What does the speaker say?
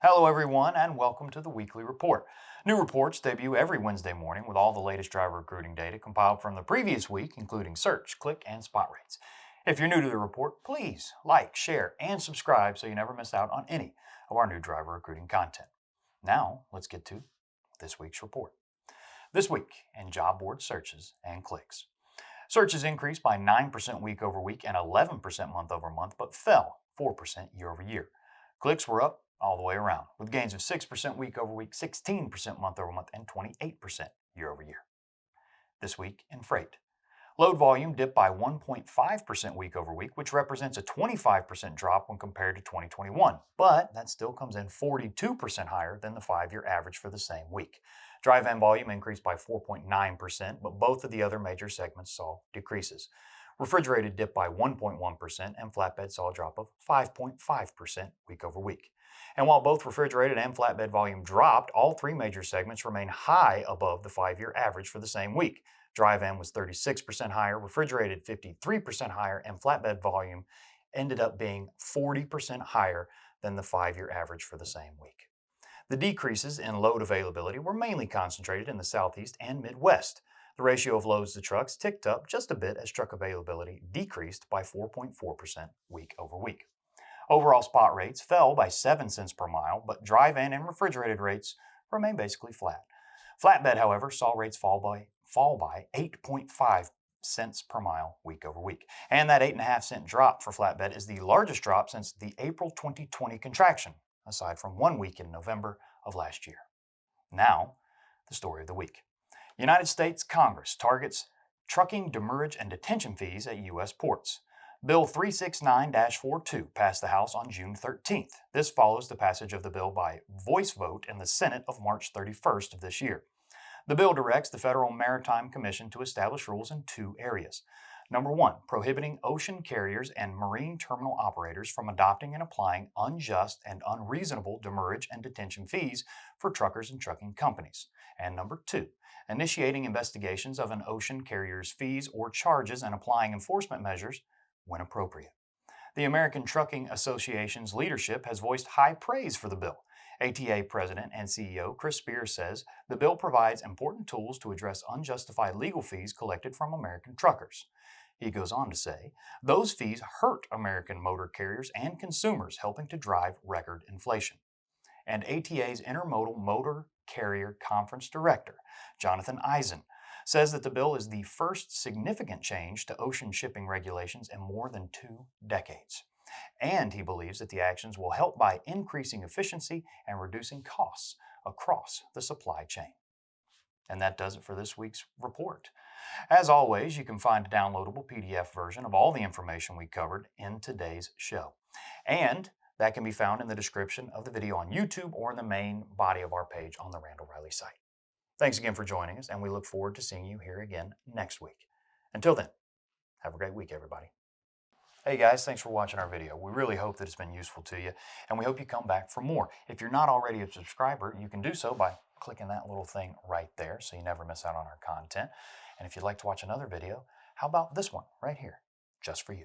Hello, everyone, and welcome to the weekly report. New reports debut every Wednesday morning with all the latest driver recruiting data compiled from the previous week, including search, click, and spot rates. If you're new to the report, please like, share, and subscribe so you never miss out on any of our new driver recruiting content. Now, let's get to this week's report. This week in job board searches and clicks. Searches increased by 9% week over week and 11% month over month, but fell 4% year over year. Clicks were up all the way around, with gains of 6% week over week, 16% month over month, and 28% year over year. This week in freight. Load volume dipped by 1.5% week over week, which represents a 25% drop when compared to 2021, but that still comes in 42% higher than the 5-year average for the same week. Dry van volume increased by 4.9%, but both of the other major segments saw decreases. Refrigerated dipped by 1.1%, and flatbed saw a drop of 5.5% week over week. And while both refrigerated and flatbed volume dropped, all three major segments remain high above the 5-year average for the same week. Dry van was 36% higher, refrigerated 53% higher, and flatbed volume ended up being 40% higher than the 5-year average for the same week. The decreases in load availability were mainly concentrated in the Southeast and Midwest. The ratio of loads to trucks ticked up just a bit as truck availability decreased by 4.4% week over week. Overall spot rates fell by 7 cents per mile, but dry van and refrigerated rates remained basically flat. Flatbed, however, saw rates fall by 8.5 cents per mile week over week. And that 8.5-cent drop for flatbed is the largest drop since the April 2020 contraction, aside from 1 week in November of last year. Now, the story of the week. United States Congress targets trucking demurrage and detention fees at U.S. ports. Bill 369-42 passed the House on June 13th. This follows the passage of the bill by voice vote in the Senate of March 31st of this year. The bill directs the Federal Maritime Commission to establish rules in 2 areas. Number 1, prohibiting ocean carriers and marine terminal operators from adopting and applying unjust and unreasonable demurrage and detention fees for truckers and trucking companies. And number 2, initiating investigations of an ocean carrier's fees or charges and applying enforcement measures when appropriate. The American Trucking Association's leadership has voiced high praise for the bill. ATA President and CEO Chris Spears says the bill provides important tools to address unjustified legal fees collected from American truckers. He goes on to say, those fees hurt American motor carriers and consumers, helping to drive record inflation. And ATA's Intermodal Motor Carrier Conference Director, Jonathan Eisen, says that the bill is the first significant change to ocean shipping regulations in more than 2 decades. And he believes that the actions will help by increasing efficiency and reducing costs across the supply chain. And that does it for this week's report. As always, you can find a downloadable PDF version of all the information we covered in today's show. And that can be found in the description of the video on YouTube or in the main body of our page on the Randall Riley site. Thanks again for joining us, and we look forward to seeing you here again next week. Until then, have a great week, everybody. Hey guys, thanks for watching our video. We really hope that it's been useful to you, and we hope you come back for more. If you're not already a subscriber, you can do so by clicking that little thing right there so you never miss out on our content. And if you'd like to watch another video, how about this one right here, just for you?